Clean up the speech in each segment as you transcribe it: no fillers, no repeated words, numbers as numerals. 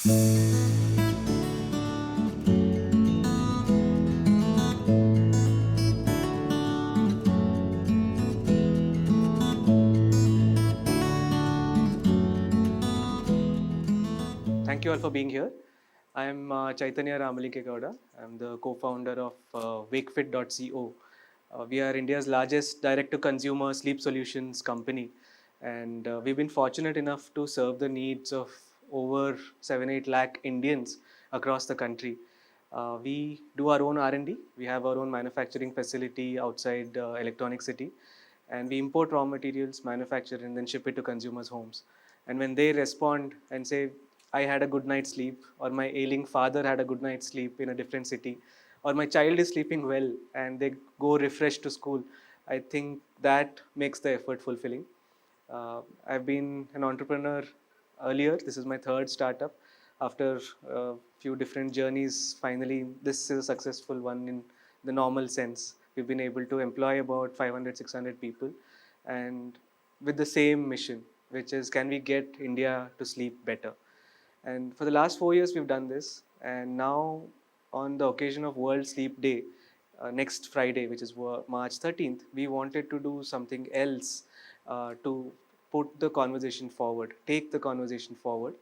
Thank you all for being here. I'm Chaitanya Ramalike. I'm the co-founder of wakefit.co. We are India's largest direct-to-consumer sleep solutions company, and we've been fortunate enough to serve the needs of over 7-8 lakh Indians across the country. We do our own R&D. We have our own manufacturing facility outside Electronic City, and we import raw materials, manufacture, and then ship it to consumers' homes. And when they respond and say, I had a good night's sleep, or my ailing father had a good night's sleep in a different city, or my child is sleeping well and they go refreshed to school, I think that makes the effort fulfilling. I've been an entrepreneur earlier. This is my third startup. After a few different journeys, finally, this is a successful one in the normal sense. We've been able to employ about 500, 600 people, and with the same mission, which is can we get India to sleep better? And for the last 4 years, we've done this. And now, on the occasion of World Sleep Day, next Friday, which is March 13th, we wanted to do something else to put the conversation forward, take the conversation forward,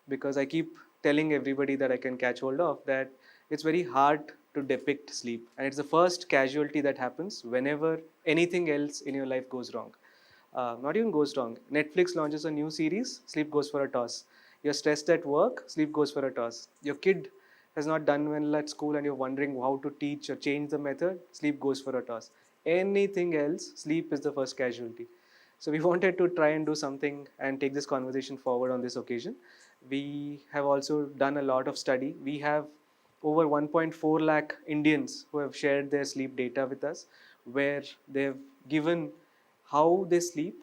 because I keep telling everybody that I can catch hold of that it's very hard to depict sleep. And it's the first casualty that happens whenever anything else in your life goes wrong. Not even goes wrong. Netflix launches a new series, sleep goes for a toss. You're stressed at work, sleep goes for a toss. Your kid has not done well at school and you're wondering how to teach or change the method, sleep goes for a toss. Anything else, sleep is the first casualty. So we wanted to try and do something and take this conversation forward on this occasion. We have also done a lot of study. We have over 1.4 lakh Indians who have shared their sleep data with us, where they've given how they sleep,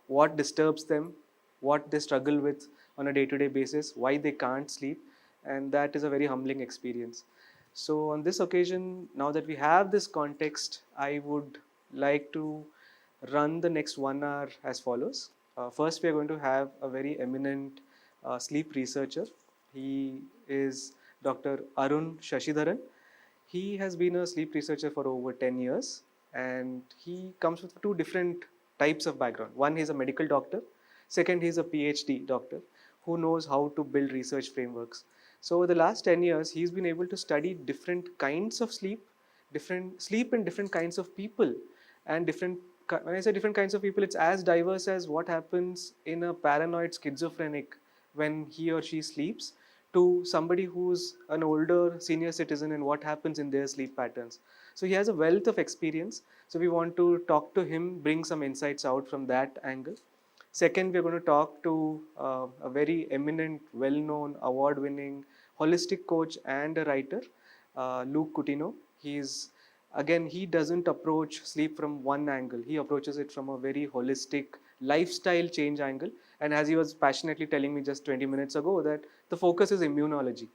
what disturbs them, what they struggle with on a day-to-day basis, why they can't sleep, and that is a very humbling experience. So on this occasion, now that we have this context, I would like to run the next 1 hour as follows. First, we are going to have a very eminent sleep researcher. He is Dr. Arun Shashidharan. He has been a sleep researcher for over 10 years, and he comes with two different types of background. One, he's a medical doctor. Second, he's a PhD doctor who knows how to build research frameworks. So over the last 10 years, he's been able to study different kinds of sleep, different sleep in different kinds of people, and different, when I say different kinds of people, it's as diverse as what happens in a paranoid schizophrenic when he or she sleeps, to somebody who's an older senior citizen and what happens in their sleep patterns. So he has a wealth of experience. So we want to talk to him, bring some insights out from that angle. Second, we're going to talk to a very eminent, well-known, award-winning holistic coach and a writer, Luke Coutinho. He doesn't approach sleep from one angle. He approaches it from a very holistic lifestyle change angle. And as he was passionately telling me just 20 minutes ago, that the focus is immunology.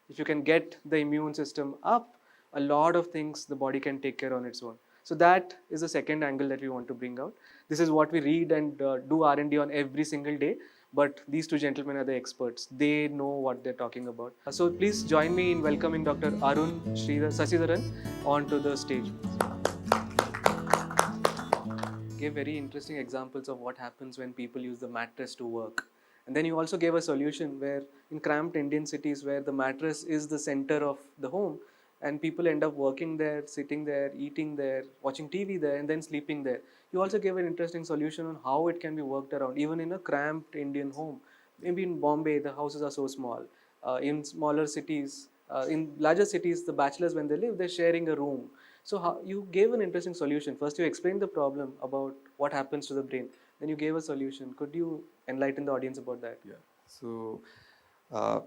If you can get the immune system up, a lot of things the body can take care on its own. So that is the second angle that we want to bring out. This is what we read and do R&D on every single day. But these two gentlemen are the experts. They know what they're talking about. So please join me in welcoming Dr. Arun Sasidaran onto the stage. Gave very interesting examples of what happens when people use the mattress to work. And then you also gave a solution where in cramped Indian cities where the mattress is the center of the home and people end up working there, sitting there, eating there, watching TV there, and then sleeping there. You also gave an interesting solution on how it can be worked around, even in a cramped Indian home. Maybe in Bombay, the houses are so small. In smaller cities, in larger cities, the bachelors, when they live, they're sharing a room. So you gave an interesting solution. First, you explained the problem about what happens to the brain. Then you gave a solution. Could you enlighten the audience about that? Yeah. So, uh,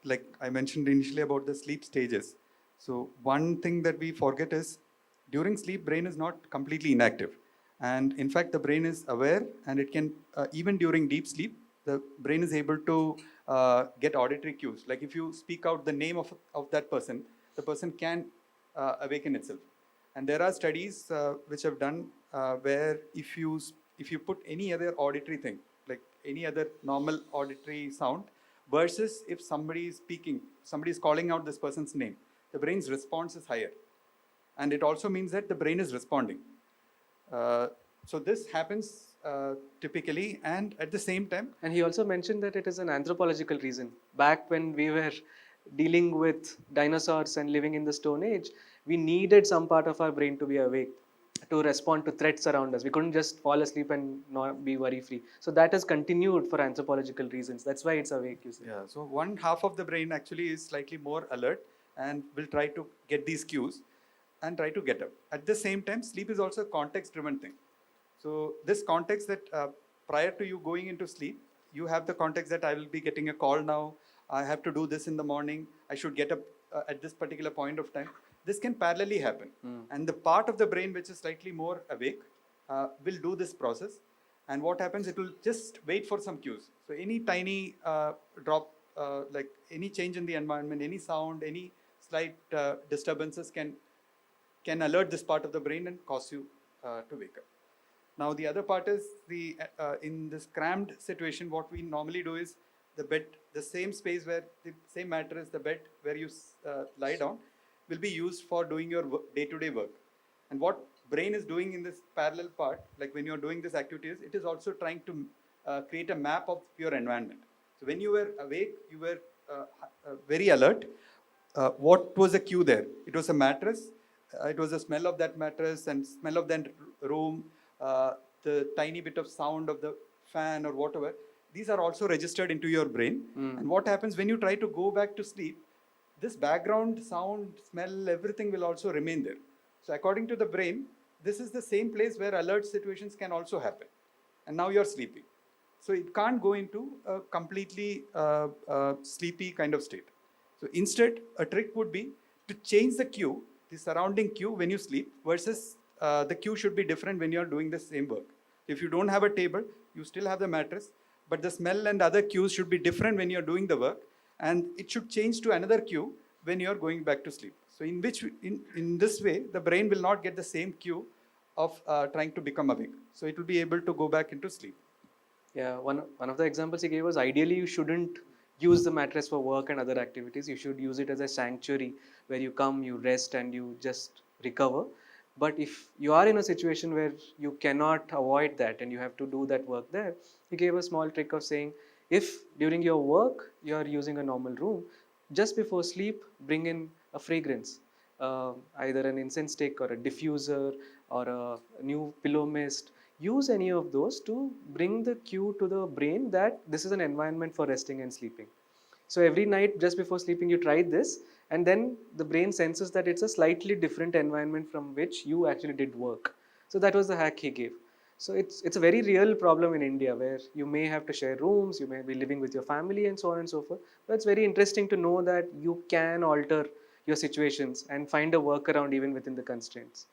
like I mentioned initially about the sleep stages. So one thing that we forget is during sleep, brain is not completely inactive, and in fact, the brain is aware, and it can even during deep sleep, the brain is able to get auditory cues. Like if you speak out the name of that person, the person can awaken itself. And there are studies which have done where if you put any other auditory thing, like any other normal auditory sound, versus if somebody is speaking, somebody is calling out this person's name, the brain's response is higher. And it also means that the brain is responding. So this happens typically, and at the same time, And he also mentioned that it is an anthropological reason. Back when we were dealing with dinosaurs and living in the Stone Age, we needed some part of our brain to be awake to respond to threats around us. We couldn't just fall asleep and not be worry free. So that has continued for anthropological reasons. That's why it's awake, you see. yeah, so one half of the brain actually is slightly more alert and will try to get these cues and try to get up. At the same time, sleep is also a context driven thing. So this context that prior to you going into sleep, you have the context that I will be getting a call now, I have to do this in the morning, I should get up at this particular point of time. This can parallelly happen. And the part of the brain which is slightly more awake will do this process. And what happens, it will just wait for some cues. So any tiny drop, like any change in the environment, any sound, any slight disturbances can alert this part of the brain and cause you to wake up. Now the other part is the in this crammed situation, what we normally do is the bed, the same space where the same mattress, the bed where you lie down, will be used for doing your day-to-day work. And what brain is doing in this parallel part, like when you're doing this activities, it is also trying to create a map of your environment. So when you were awake, you were very alert. What was the cue there? It was a mattress. It was the smell of that mattress and smell of that room, the tiny bit of sound of the fan or whatever. These are also registered into your brain. And what happens when you try to go back to sleep, this background sound, smell, everything will also remain there. So according to the brain, this is the same place where alert situations can also happen. And now you're sleeping. So it can't go into a completely sleepy kind of state. So instead, a trick would be to change the cue, the surrounding cue when you sleep versus the cue should be different when you're doing the same work. If you don't have a table, you still have the mattress, but the smell and other cues should be different when you're doing the work, and it should change to another cue when you're going back to sleep. So in this way, the brain will not get the same cue of trying to become awake. So it will be able to go back into sleep. Yeah, one of the examples he gave was ideally you shouldn't use the mattress for work and other activities. You should use it as a sanctuary where you come, you rest, and you just recover. But if you are in a situation where you cannot avoid that and you have to do that work there, he gave a small trick of saying, if during your work you are using a normal room, just before sleep, bring in a fragrance, either an incense stick or a diffuser or a new pillow mist. Use any of those to bring the cue to the brain that this is an environment for resting and sleeping. So every night just before sleeping you try this, and then the brain senses that it's a slightly different environment from which you actually did work. So that was the hack he gave. So it's a very real problem in India where you may have to share rooms, you may be living with your family and so on and so forth. But it's very interesting to know that you can alter your situations and find a workaround even within the constraints.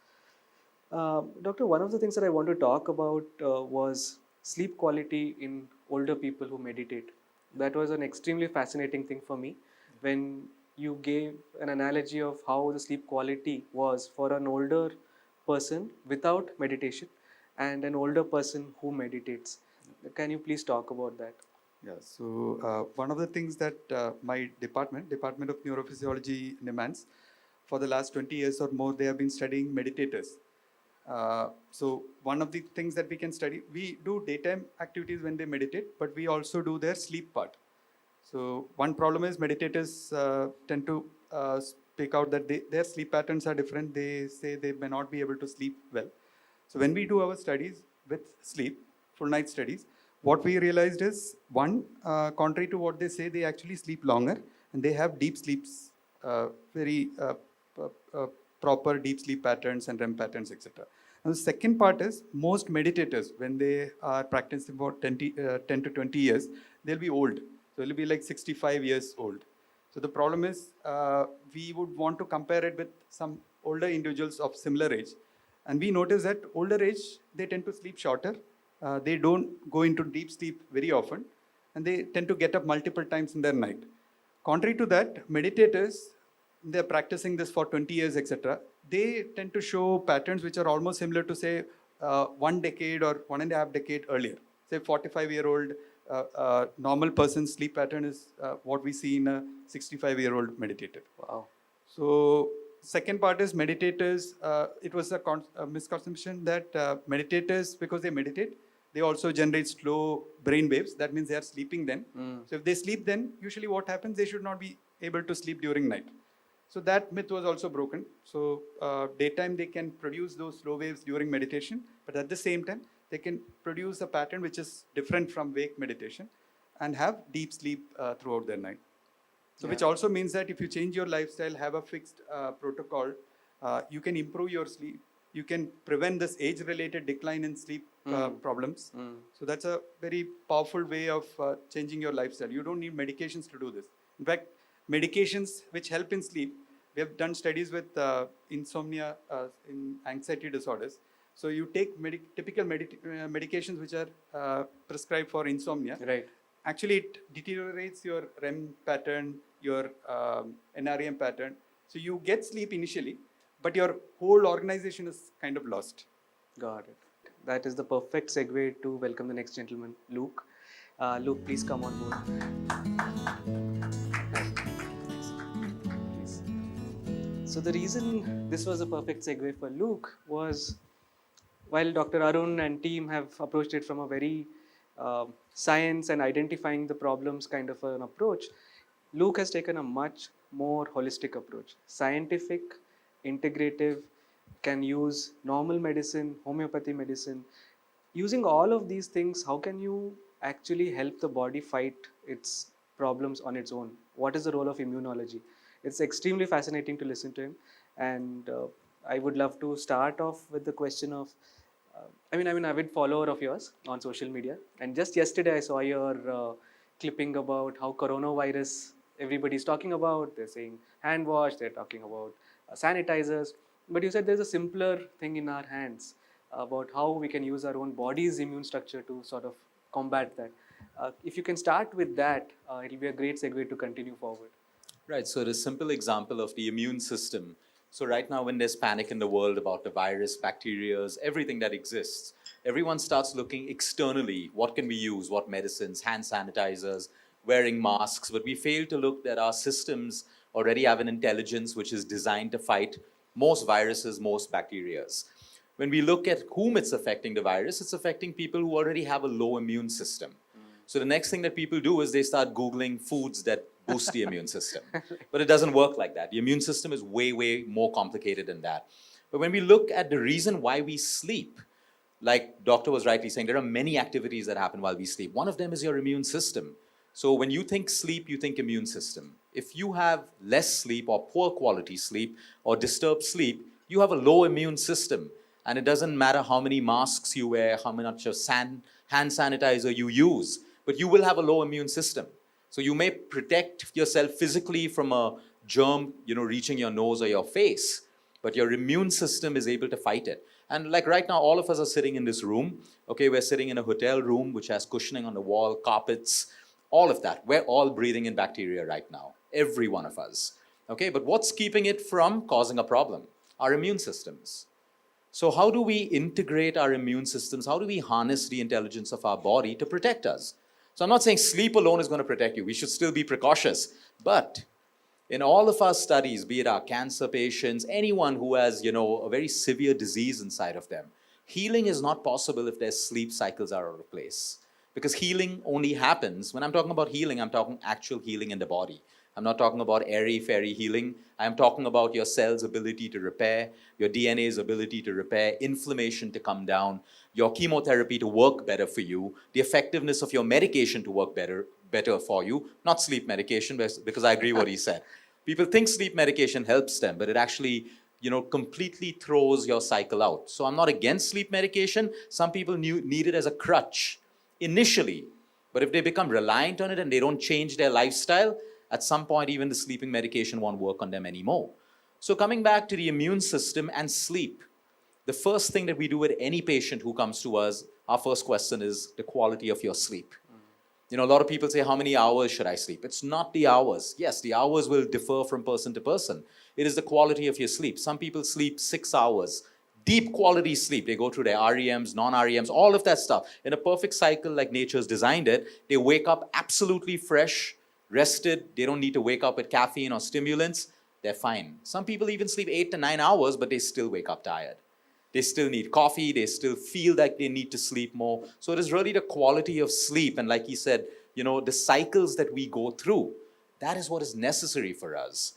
Doctor, one of the things that I want to talk about was sleep quality in older people who meditate. That was an extremely fascinating thing for me when you gave an analogy of how the sleep quality was for an older person without meditation and an older person who meditates. Can you please talk about that? Yeah, so one of the things that my Department of Neurophysiology, NIMANS, for the last 20 years or more, they have been studying meditators. So one of the things that we can study, we do daytime activities when they meditate, but we also do their sleep part. So one problem is meditators tend to speak out that their sleep patterns are different. They say they may not be able to sleep well. So when we do our studies with sleep, full night studies, what we realized is one, contrary to what they say, they actually sleep longer and they have deep sleeps, very proper deep sleep patterns and REM patterns, etc. And the second part is most meditators, when they are practicing about 10 to 20 years, they'll be old. So they'll be like 65 years old. So the problem is we would want to compare it with some older individuals of similar age. And we notice that older age, they tend to sleep shorter. They don't go into deep sleep very often. And they tend to get up multiple times in their night. Contrary to that, meditators, they're practicing this for 20 years, etc. They tend to show patterns which are almost similar to, say, 1 decade or 1.5 decade earlier. Say 45-year-old normal person's sleep pattern is what we see in a 65-year-old meditator. Wow. So second part is meditators. It was a misconception that meditators, because they meditate, they also generate slow brain waves. That means they are sleeping then. So if they sleep then, usually what happens, they should not be able to sleep during night. So that myth was also broken. So daytime they can produce those slow waves during meditation, but at the same time they can produce a pattern which is different from wake meditation and have deep sleep throughout their night. So which also means that if you change your lifestyle, have a fixed protocol, you can improve your sleep. You can prevent this age-related decline in sleep problems. So that's a very powerful way of changing your lifestyle. You don't need medications to do this. In fact, medications which help in sleep, we have done studies with insomnia in anxiety disorders. So you take typical medications which are prescribed for insomnia. Right. Actually, it deteriorates your REM pattern, your NREM pattern. So you get sleep initially, but your whole organization is kind of lost. Got it. That is the perfect segue to welcome the next gentleman, Luke. Luke, please come on board. Please. So the reason this was a perfect segue for Luke was, while Dr. Arun and team have approached it from a very science and identifying the problems kind of an approach, Luke has taken a much more holistic approach. Scientific, integrative, can use normal medicine, homeopathy medicine. Using all of these things, how can you actually help the body fight its problems on its own? What is the role of immunology? It's extremely fascinating to listen to him. And I would love to start off with the question of, I'm an avid follower of yours on social media. And just yesterday, I saw your clipping about how coronavirus, everybody's talking about. They're saying hand wash, they're talking about sanitizers. But you said there's a simpler thing in our hands about how we can use our own body's immune structure to sort of combat that. If you can start with that, it'll be a great segue to continue forward. Right, so the simple example of the immune system. So right now when there's panic in the world about the virus, bacteria, everything that exists, everyone starts looking externally. What can we use? What medicines? Hand sanitizers, wearing masks. But we fail to look that our systems already have an intelligence which is designed to fight most viruses, most bacteria. When we look at whom it's affecting the virus, it's affecting people who already have a low immune system. So the next thing that people do is they start Googling foods that boost the immune system. But it doesn't work like that. The immune system is way, way more complicated than that. But when we look at the reason why we sleep, like Doctor was rightly saying, there are many activities that happen while we sleep. One of them is your immune system. So when you think sleep, you think immune system. If you have less sleep or poor quality sleep or disturbed sleep, you have a low immune system. And it doesn't matter how many masks you wear, how much of hand sanitizer you use, but you will have a low immune system. So you may protect yourself physically from a germ, reaching your nose or your face, but your immune system is able to fight it. And like right now, all of us are sitting in this room. Okay, we're sitting in a hotel room which has cushioning on the wall, carpets, all of that. We're all breathing in bacteria right now, every one of us. Okay, but what's keeping it from causing a problem? Our immune systems. So how do we integrate our immune systems? How do we harness the intelligence of our body to protect us? So I'm not saying sleep alone is going to protect you. We should still be precautious. But in all of our studies, be it our cancer patients, anyone who has, a very severe disease inside of them, healing is not possible if their sleep cycles are out of place. Because healing only happens, when I'm talking about healing, I'm talking actual healing in the body. I'm not talking about airy-fairy healing. I'm talking about your cell's ability to repair, your DNA's ability to repair, inflammation to come down, your chemotherapy to work better for you, the effectiveness of your medication to work better for you, not sleep medication, because I agree what he said. People think sleep medication helps them, but it actually, completely throws your cycle out. So I'm not against sleep medication. Some people need it as a crutch initially, but if they become reliant on it and they don't change their lifestyle, at some point, even the sleeping medication won't work on them anymore. So coming back to the immune system and sleep, the first thing that we do with any patient who comes to us, our first question is the quality of your sleep. A lot of people say, how many hours should I sleep? It's not the hours. Yes, the hours will differ from person to person. It is the quality of your sleep. Some people sleep 6 hours, deep quality sleep. They go through their REMs, non-REMs, all of that stuff. In a perfect cycle like nature's designed it, they wake up absolutely fresh, rested. They don't need to wake up with caffeine or stimulants. They're fine. Some people even sleep 8 to 9 hours, but they still wake up tired. They still need coffee. They still feel like they need to sleep more. So it is really the quality of sleep. And like he said, the cycles that we go through, that is what is necessary for us.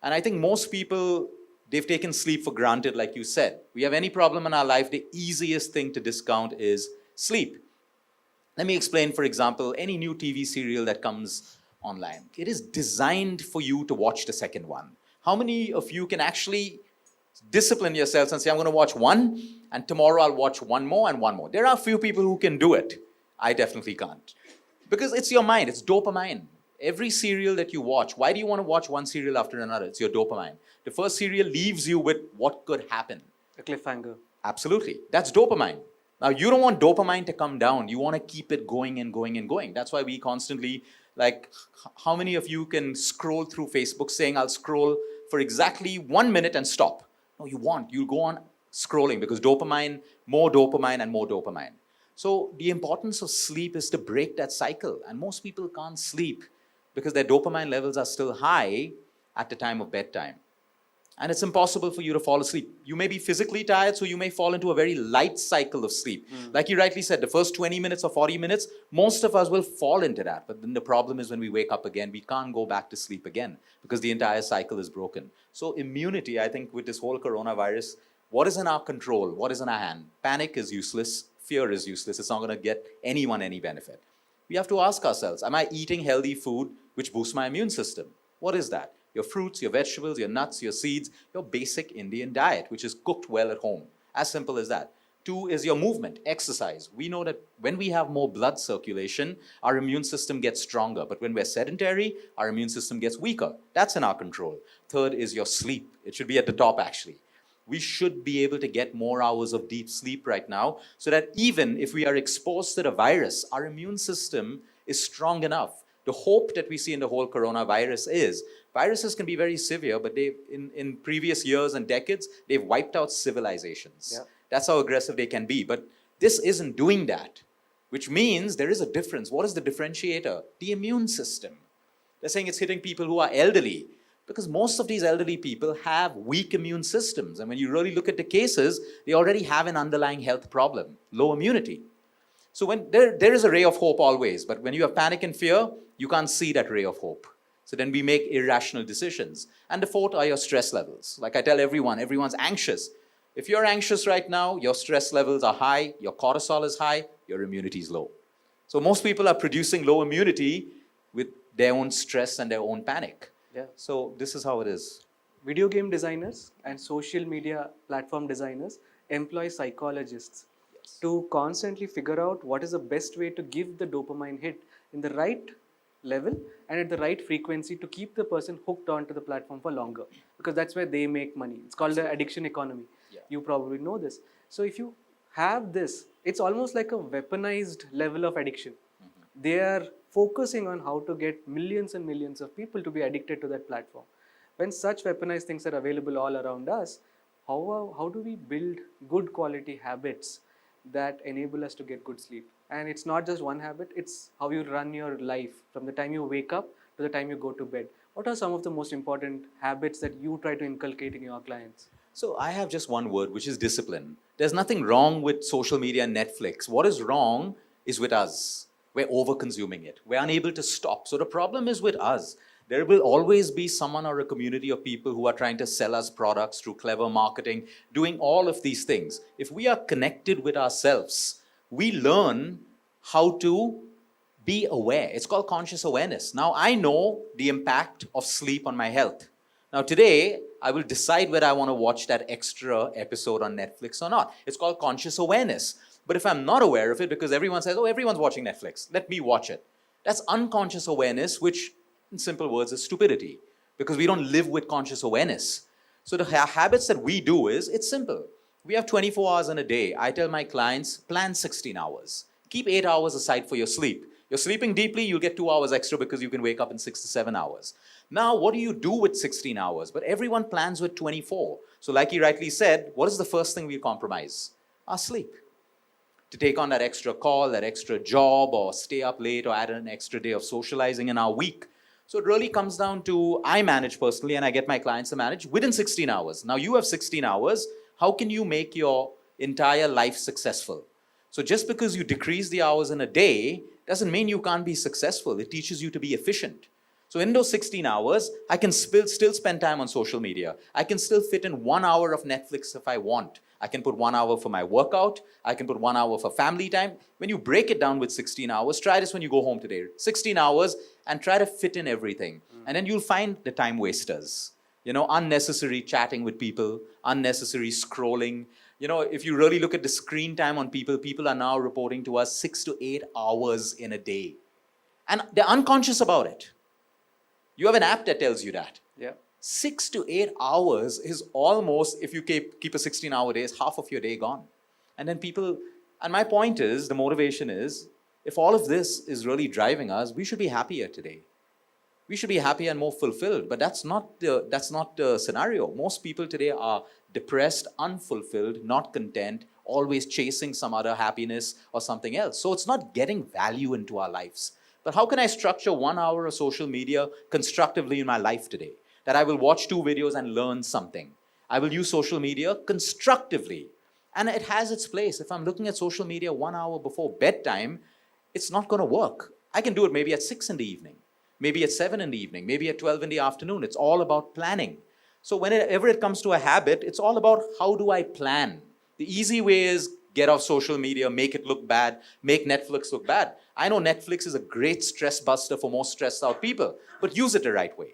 And I think most people, they've taken sleep for granted, like you said. We have any problem in our life, the easiest thing to discount is sleep. Let me explain, for example, any new TV serial that comes online. It is designed for you to watch the second one. How many of you can actually discipline yourselves and say, I'm going to watch one, and tomorrow I'll watch one more and one more? There are a few people who can do it. I definitely can't. Because it's your mind, it's dopamine. Every serial that you watch, why do you want to watch one serial after another? It's your dopamine. The first serial leaves you with what could happen. A cliffhanger. Absolutely. That's dopamine. Now, you don't want dopamine to come down. You want to keep it going and going and going. That's why we constantly, like, how many of you can scroll through Facebook saying, I'll scroll for exactly 1 minute and stop? No, you won't. You'll go on scrolling because dopamine, more dopamine and more dopamine. So the importance of sleep is to break that cycle. And most people can't sleep because their dopamine levels are still high at the time of bedtime. And it's impossible for you to fall asleep. You may be physically tired, so you may fall into a very light cycle of sleep. Like you rightly said, the first 20 minutes or 40 minutes, most of us will fall into that. But then the problem is when we wake up again, we can't go back to sleep again because the entire cycle is broken. So immunity, I think with this whole coronavirus, what is in our control? What is in our hand? Panic is useless. Fear is useless. It's not going to get anyone any benefit. We have to ask ourselves, am I eating healthy food which boosts my immune system? What is that? Your fruits, your vegetables, your nuts, your seeds, your basic Indian diet, which is cooked well at home. As simple as that. 2 is your movement, exercise. We know that when we have more blood circulation, our immune system gets stronger. But when we're sedentary, our immune system gets weaker. That's in our control. 3rd is your sleep. It should be at the top, actually. We should be able to get more hours of deep sleep right now so that even if we are exposed to the virus, our immune system is strong enough. The hope that we see in the whole coronavirus is viruses can be very severe, but in previous years and decades, they've wiped out civilizations. Yeah. That's how aggressive they can be. But this isn't doing that, which means there is a difference. What is the differentiator? The immune system. They're saying it's hitting people who are elderly because most of these elderly people have weak immune systems. And when you really look at the cases, they already have an underlying health problem, low immunity. So when there is a ray of hope always, but when you have panic and fear, you can't see that ray of hope. So then we make irrational decisions. And the 4th are your stress levels. Like I tell everyone, everyone's anxious. If you're anxious right now, your stress levels are high, your cortisol is high, your immunity is low. So most people are producing low immunity with their own stress and their own panic. Yeah. So this is how it is. Video game designers and social media platform designers employ psychologists to constantly figure out what is the best way to give the dopamine hit in the right level and at the right frequency to keep the person hooked onto the platform for longer, because that's where they make money. It's called the addiction economy. Yeah. You probably know this. So if you have this, it's almost like a weaponized level of addiction. They are focusing on how to get millions and millions of people to be addicted to that platform. When such weaponized things are available all around us, how do we build good quality habits that enable us to get good sleep? And it's not just one habit, it's how you run your life from the time you wake up to the time you go to bed. What are some of the most important habits that you try to inculcate in your clients? So I have just one word, which is discipline. There's nothing wrong with social media and Netflix. What is wrong is with us. We're over-consuming it. We're unable to stop. So the problem is with us. There will always be someone or a community of people who are trying to sell us products through clever marketing, doing all of these things. If we are connected with ourselves, we learn how to be aware. It's called conscious awareness. Now I know the impact of sleep on my health. Now today, I will decide whether I want to watch that extra episode on Netflix or not. It's called conscious awareness. But if I'm not aware of it, because everyone says, oh, everyone's watching Netflix, let me watch it. That's unconscious awareness, which in simple words is stupidity, because we don't live with conscious awareness. So the habits that we do is, it's simple. We have 24 hours in a day. I tell my clients, plan 16 hours. Keep 8 hours aside for your sleep. You're sleeping deeply, you'll get 2 hours extra because you can wake up in 6 to 7 hours. Now, what do you do with 16 hours? But everyone plans with 24. So like he rightly said, what is the first thing we compromise? Our sleep. To take on that extra call, that extra job, or stay up late, or add an extra day of socializing in our week. So it really comes down to, I manage personally, and I get my clients to manage within 16 hours. Now you have 16 hours. How can you make your entire life successful? So just because you decrease the hours in a day doesn't mean you can't be successful. It teaches you to be efficient. So in those 16 hours, I can still spend time on social media. I can still fit in 1 hour of Netflix if I want. I can put 1 hour for my workout. I can put 1 hour for family time. When you break it down with 16 hours, try this when you go home today. 16 hours and try to fit in everything. And then you'll find the time wasters. You know, unnecessary chatting with people, unnecessary scrolling. You know, if you really look at the screen time on people, people are now reporting to us 6 to 8 hours in a day. And they're unconscious about it. You have an app that tells you that. Yeah. 6 to 8 hours is almost, if you keep a 16-hour day, is half of your day gone. And then people, and my point is, the motivation is, if all of this is really driving us, we should be happier today. We should be happier and more fulfilled, but that's not the scenario. Most people today are depressed, unfulfilled, not content, always chasing some other happiness or something else. So it's not getting value into our lives. But how can I structure 1 hour of social media constructively in my life today? That I will watch 2 videos and learn something. I will use social media constructively. And it has its place. If I'm looking at social media 1 hour before bedtime, it's not going to work. I can do it maybe at 6 in the evening, maybe at 7 in the evening, maybe at 12 in the afternoon. It's all about planning. So whenever it comes to a habit, it's all about how do I plan? The easy way is get off social media, make it look bad, make Netflix look bad. I know Netflix is a great stress buster for most stressed out people, but use it the right way.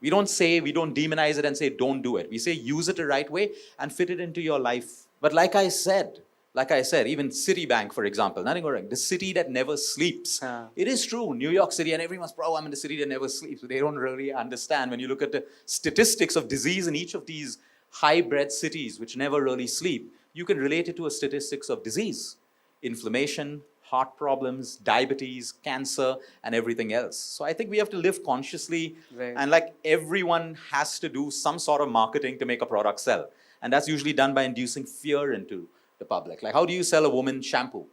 We don't demonize it and say don't do it. We say use it the right way and fit it into your life. But like I said, even Citibank, for example, nothing wrong. The city that never sleeps. It is true, New York City, and everyone's, bro, I'm in the city that never sleeps. They don't really understand. When you look at the statistics of disease in each of these high-bred cities, which never really sleep, you can relate it to a statistics of disease. Inflammation, heart problems, diabetes, cancer, and everything else. So I think we have to live consciously. Right. And like everyone has to do some sort of marketing to make a product sell. And that's usually done by inducing fear into the public. Like, how do you sell a woman shampoo?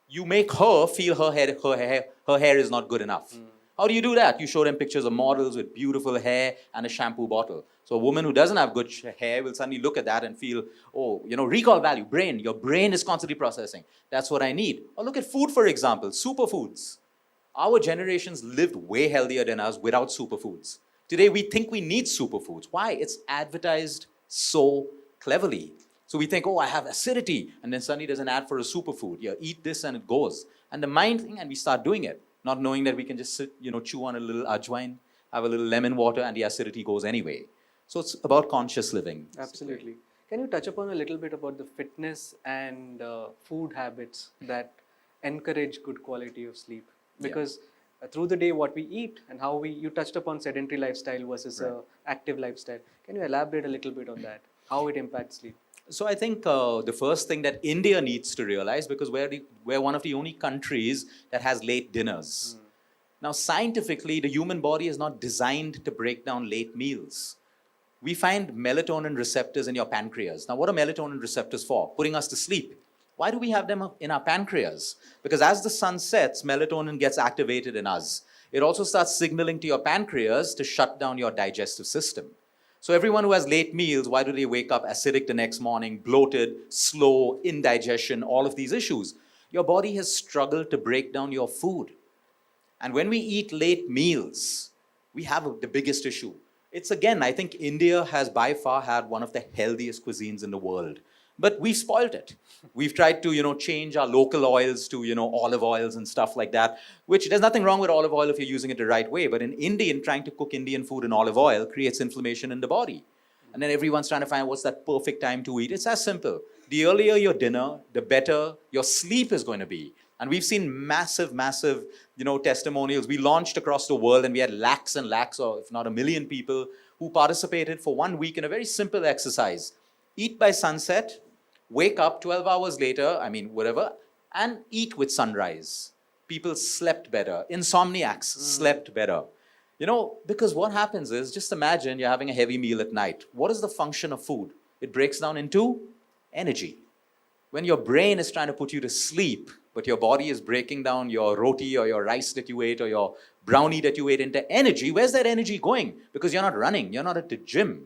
You make her feel her hair is not good enough. How do you do that? You show them pictures of models with beautiful hair and a shampoo bottle. So a woman who doesn't have good hair will suddenly look at that and feel, oh, you know, recall value, brain. Your brain is constantly processing. That's what I need. Or look at food, for example, superfoods. Our generations lived way healthier than us without superfoods. Today, we think we need superfoods. Why? It's advertised so cleverly. So we think, oh, I have acidity. And then suddenly there's an ad for a superfood. Yeah, eat this and it goes. And the mind thing, and we start doing it, not knowing that we can just sit, chew on a little ajwain, have a little lemon water, and the acidity goes anyway. So it's about conscious living. Absolutely. Can you touch upon a little bit about the fitness and food habits that encourage good quality of sleep? Because through the day, what we eat and how you touched upon sedentary lifestyle versus active lifestyle. Can you elaborate a little bit on that? How it impacts sleep? So I think the first thing that India needs to realize, because we're one of the only countries that has late dinners. Now, scientifically, the human body is not designed to break down late meals. We find melatonin receptors in your pancreas. Now, what are melatonin receptors for? Putting us to sleep. Why do we have them in our pancreas? Because as the sun sets, melatonin gets activated in us. It also starts signaling to your pancreas to shut down your digestive system. So everyone who has late meals, why do they wake up acidic the next morning, bloated, slow, indigestion, all of these issues? Your body has struggled to break down your food. And when we eat late meals, we have the biggest issue. It's again, I think India has by far had one of the healthiest cuisines in the world. But we've spoiled it. We've tried to, change our local oils to, olive oils and stuff like that, which there's nothing wrong with olive oil if you're using it the right way. But in Indian, trying to cook Indian food in olive oil creates inflammation in the body. And then everyone's trying to find what's that perfect time to eat. It's as simple. The earlier your dinner, the better your sleep is going to be. And we've seen massive, testimonials. We launched across the world and we had lakhs and lakhs, or if not 1 million people who participated for 1 week in a very simple exercise. Eat by sunset, wake up 12 hours later, whatever, and eat with sunrise. people slept better. Insomniacs slept better. You know, because what happens is, just imagine you're having a heavy meal at night. What is the function of food? It breaks down into energy. When your brain is trying to put you to sleep, but your body is breaking down your roti or your rice that you ate or your brownie that you ate into energy, where's that energy going? Because you're not running, you're not at the gym.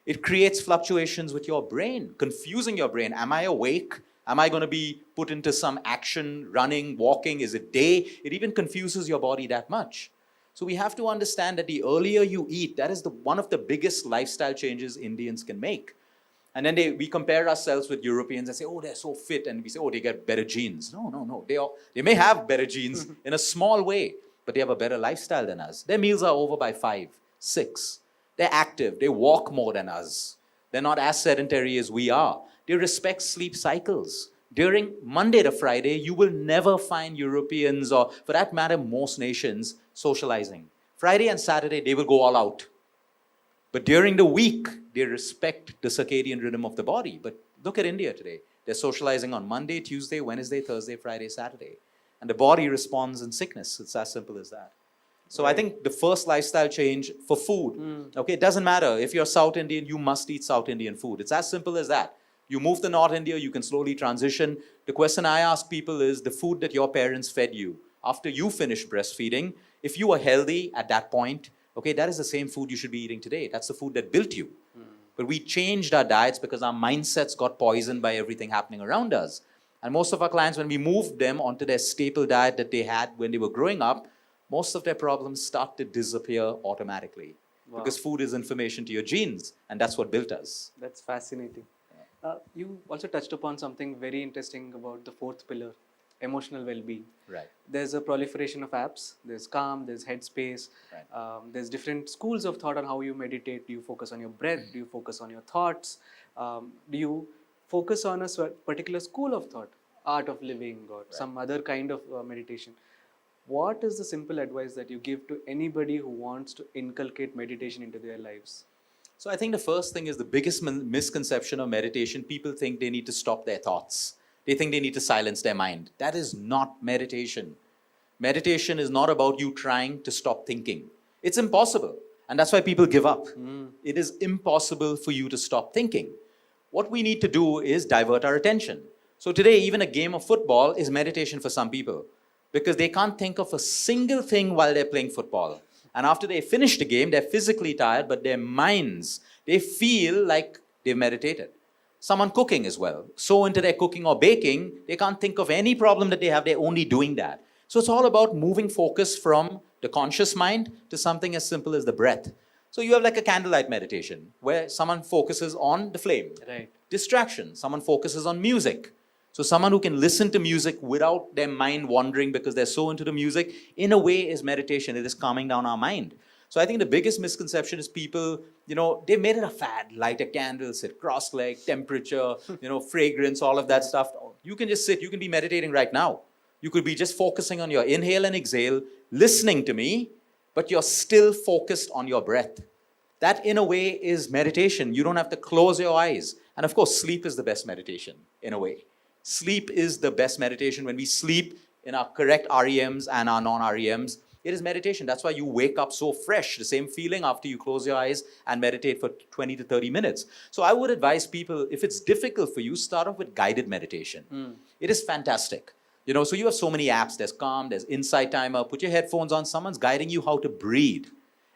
It creates fluctuations with your brain, confusing your brain. Am I awake? Am I going to be put into some action, running, walking? Is it day? It even confuses your body that much. So we have to understand that the earlier you eat, that is one of the biggest lifestyle changes Indians can make. And then we compare ourselves with Europeans and say, oh, they're so fit. And we say, oh, they get better genes. No. They may have better genes in a small way, but they have a better lifestyle than us. Their meals are over by 5, 6. They're active. They walk more than us. They're not as sedentary as we are. They respect sleep cycles. During Monday to Friday, you will never find Europeans, or for that matter, most nations, socializing. Friday and Saturday, they will go all out. But during the week, they respect the circadian rhythm of the body. But look at India today. They're socializing on Monday, Tuesday, Wednesday, Thursday, Friday, Saturday. And the body responds in sickness. It's as simple as that. So I think the first lifestyle change for food, okay, it doesn't matter. If you're South Indian, you must eat South Indian food. It's as simple as that. You move to North India, you can slowly transition. The question I ask people is the food that your parents fed you after you finished breastfeeding, if you were healthy at that point, okay, that is the same food you should be eating today. That's the food that built you. But we changed our diets because our mindsets got poisoned by everything happening around us. And most of our clients, when we moved them onto their staple diet that they had when they were growing up, most of their problems start to disappear automatically. Wow. Because food is information to your genes, and that's what built us. That's fascinating. You also touched upon something very interesting about the fourth pillar, emotional well-being. Right. There's a proliferation of apps. There's Calm, there's Headspace. Right. There's different schools of thought on how you meditate. Do you focus on your breath? Do you focus on your thoughts? Do you focus on a particular school of thought, art of living or some other kind of meditation? What is the simple advice that you give to anybody who wants to inculcate meditation into their lives? So I think the first thing is the biggest misconception of meditation. People think they need to stop their thoughts. They think they need to silence their mind. That is not meditation. Meditation is not about you trying to stop thinking. It's impossible. And that's why people give up. It is impossible for you to stop thinking. What we need to do is divert our attention. So today, even a game of football is meditation for some people because they can't think of a single thing while they're playing football. And after they finish the game, they're physically tired, but their minds, they feel like they've meditated. Someone cooking as well. So into their cooking or baking, they can't think of any problem that they have. They're only doing that. So it's all about moving focus from the conscious mind to something as simple as the breath. So you have like a candlelight meditation where someone focuses on the flame. Right. Distraction. Someone focuses on music. So someone who can listen to music without their mind wandering because they're so into the music, in a way is meditation. It is calming down our mind. So I think the biggest misconception is people, they've made it a fad. Light a candle, sit cross-legged, temperature, fragrance, all of that stuff. You can just sit. You can be meditating right now. You could be just focusing on your inhale and exhale, listening to me, but you're still focused on your breath. That, in a way, is meditation. You don't have to close your eyes. And of course, sleep is the best meditation, in a way. Sleep is the best meditation. When we sleep in our correct REMs and our non-REMs, it is meditation. That's why you wake up so fresh, the same feeling after you close your eyes and meditate for 20 to 30 minutes. So I would advise people, if it's difficult for you, start off with guided meditation. It is fantastic. So you have so many apps. There's Calm, there's Insight Timer. Put your headphones on. Someone's guiding you how to breathe.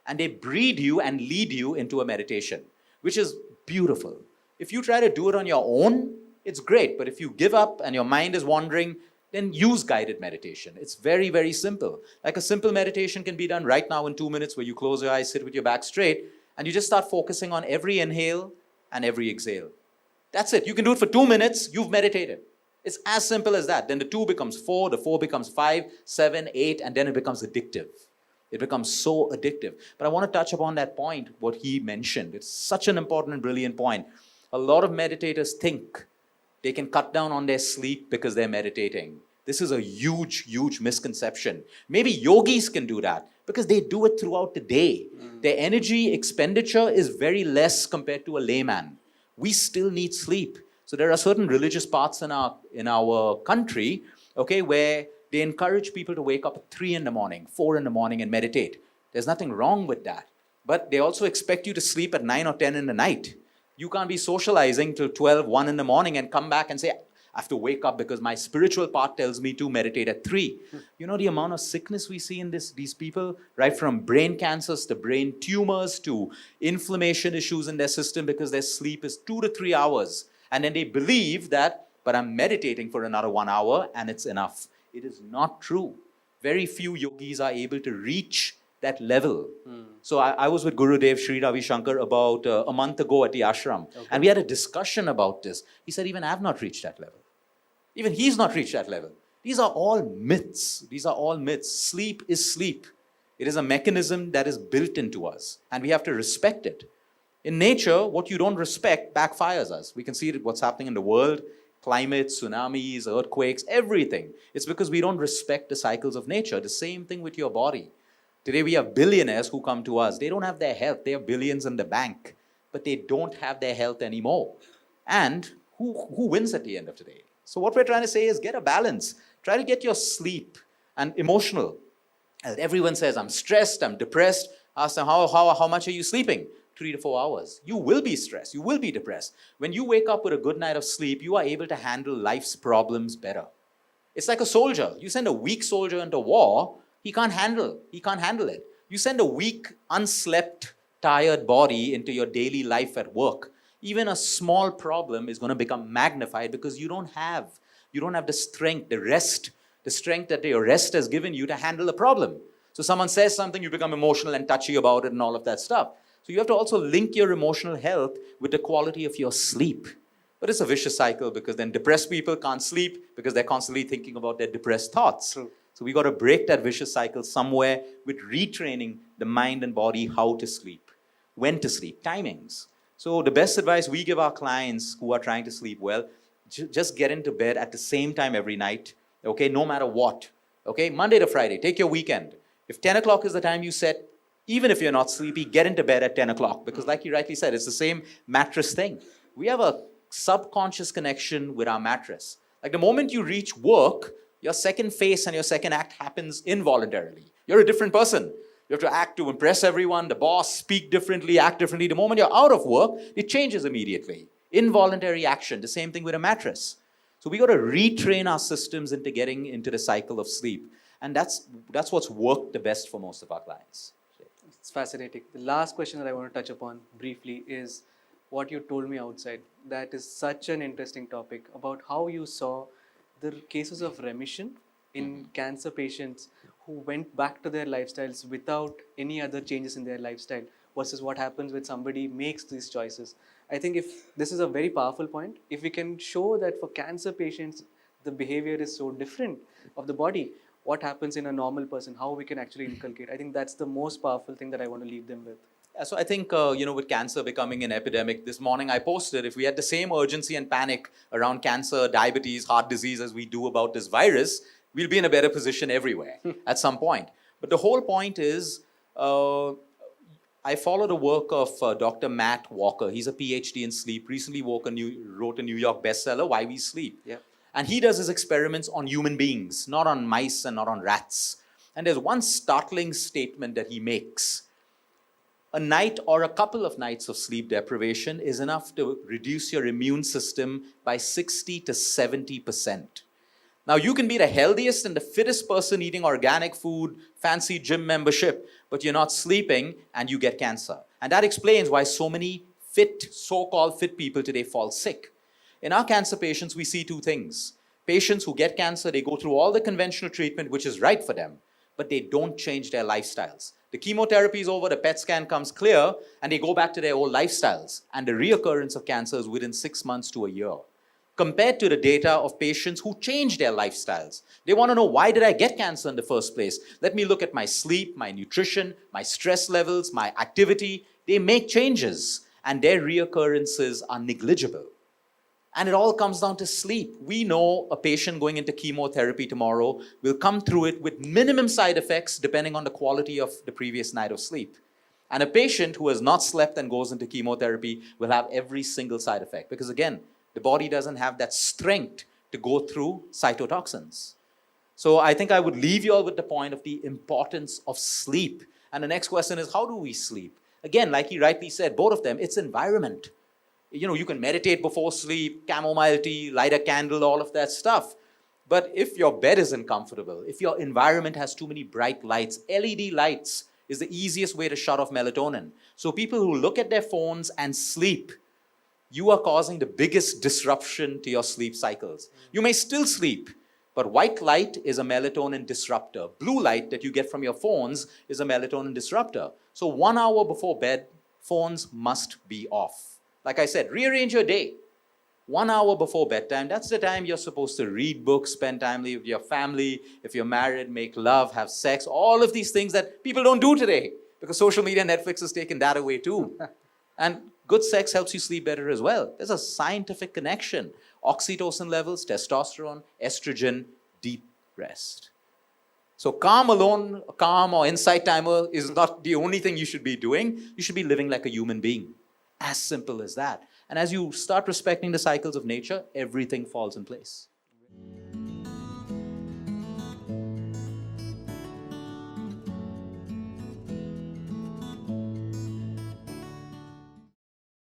And they breathe you and lead you into a meditation, which is beautiful. If you try to do it on your own, it's great. But if you give up and your mind is wandering, then use guided meditation. It's very, very simple. Like a simple meditation can be done right now in 2 minutes where you close your eyes, sit with your back straight, and you just start focusing on every inhale and every exhale. That's it. You can do it for 2 minutes. You've meditated. It's as simple as that. Then the 2 becomes 4, the 4 becomes 5, 7, 8, and then it becomes addictive. It becomes so addictive. But I want to touch upon that point, what he mentioned. It's such an important and brilliant point. A lot of meditators think they can cut down on their sleep because they're meditating. This is a huge, huge misconception. Maybe yogis can do that because they do it throughout the day. Their energy expenditure is very less compared to a layman. We still need sleep. So there are certain religious parts in our country, okay, where They encourage people to wake up at 3 in the morning, 4 in the morning and meditate. There's nothing wrong with that. But they also expect you to sleep at 9 or 10 in the night. You can't be socializing till 12, 1 in the morning and come back and say, I have to wake up because my spiritual part tells me to meditate at 3. You know the amount of sickness we see in these people, right from brain cancers to brain tumors to inflammation issues in their system because their sleep is 2 to 3 hours. And then they believe that, but I'm meditating for another 1 hour and it's enough. It is not true. Very few yogis are able to reach that level. So I was with Gurudev Sri Ravi Shankar about a month ago at the ashram. Okay. And we had a discussion about this. He said, even I've not reached that level. Even he's not reached that level. These are all myths. These are all myths. Sleep is sleep. It is a mechanism that is built into us, and we have to respect it. In nature, what you don't respect backfires us. We can see what's happening in the world, climate, tsunamis, earthquakes, everything. It's because we don't respect the cycles of nature. The same thing with your body. Today we have billionaires who come to us. They don't have their health. They have billions in the bank, but they don't have their health anymore. And who wins at the end of the day? So what we're trying to say is get a balance. Try to get your sleep and emotional. And everyone says, I'm stressed, I'm depressed. Ask them, how much are you sleeping? 3 to 4 hours. You will be stressed. You will be depressed. When you wake up with a good night of sleep, you are able to handle life's problems better. It's like a soldier. You send a weak soldier into war, he can't handle it. You send a weak, unslept, tired body into your daily life at work. Even a small problem is going to become magnified because you don't have the strength, the strength that your rest has given you to handle a problem. So someone says something, you become emotional and touchy about it and all of that stuff. So you have to also link your emotional health with the quality of your sleep. But it's a vicious cycle because then depressed people can't sleep because they're constantly thinking about their depressed thoughts. True. So we got to break that vicious cycle somewhere with retraining the mind and body how to sleep, when to sleep, timings. So the best advice we give our clients who are trying to sleep well, just get into bed at the same time every night, okay, no matter what, okay, Monday to Friday, take your weekend. If 10 o'clock is the time you set, even if you're not sleepy, get into bed at 10 o'clock because like you rightly said, it's the same mattress thing. We have a subconscious connection with our mattress. Like the moment you reach work, your second face and your second act happens involuntarily. You're a different person. You have to act to impress everyone, the boss, speak differently, act differently. The moment you're out of work, it changes immediately. Involuntary action, the same thing with a mattress. So we got to retrain our systems into getting into the cycle of sleep. And that's what's worked the best for most of our clients. It's fascinating. The last question that I want to touch upon briefly is what you told me outside. That is such an interesting topic about how you saw the cases of remission in cancer patients who went back to their lifestyles without any other changes in their lifestyle versus what happens when somebody makes these choices. I think if this is a very powerful point, if we can show that for cancer patients, the behavior is so different of the body, what happens in a normal person, how we can actually inculcate. I think that's the most powerful thing that I want to leave them with. So I think, with cancer becoming an epidemic, this morning I posted, if we had the same urgency and panic around cancer, diabetes, heart disease as we do about this virus, we'll be in a better position everywhere at some point. But the whole point is, I follow the work of Dr. Matt Walker. He's a PhD in sleep. Recently wrote a New York bestseller, Why We Sleep. Yeah. And he does his experiments on human beings, not on mice and not on rats. And there's one startling statement that he makes. A night or a couple of nights of sleep deprivation is enough to reduce your immune system by 60 to 70%. Now, you can be the healthiest and the fittest person eating organic food, fancy gym membership, but you're not sleeping and you get cancer. And that explains why so many so-called fit people today fall sick. In our cancer patients, we see two things. Patients who get cancer, they go through all the conventional treatment, which is right for them, but they don't change their lifestyles. The chemotherapy is over, the PET scan comes clear, and they go back to their old lifestyles. And the reoccurrence of cancer is within 6 months to a year. Compared to the data of patients who change their lifestyles. They want to know, why did I get cancer in the first place? Let me look at my sleep, my nutrition, my stress levels, my activity. They make changes, and their reoccurrences are negligible. And it all comes down to sleep. We know a patient going into chemotherapy tomorrow will come through it with minimum side effects depending on the quality of the previous night of sleep. And a patient who has not slept and goes into chemotherapy will have every single side effect. Because again, the body doesn't have that strength to go through cytotoxins. So I think I would leave you all with the point of the importance of sleep. And the next question is, how do we sleep? Again, like he rightly said, both of them, it's environment. You know, you can meditate before sleep, chamomile tea, light a candle, all of that stuff. But if your bed isn't comfortable, if your environment has too many bright lights, LED lights is the easiest way to shut off melatonin. So people who look at their phones and sleep, you are causing the biggest disruption to your sleep cycles. You may still sleep, but white light is a melatonin disruptor. Blue light that you get from your phones is a melatonin disruptor. So 1 hour before bed, phones must be off. Like I said, rearrange your day. 1 hour before bedtime, that's the time you're supposed to read books, spend time with your family. If you're married, make love, have sex, all of these things that people don't do today because social media and Netflix has taken that away too. And good sex helps you sleep better as well. There's a scientific connection. Oxytocin levels, testosterone, estrogen, deep rest. So calm alone, calm or insight timer is not the only thing you should be doing. You should be living like a human being. As simple as that. And as you start respecting the cycles of nature, everything falls in place.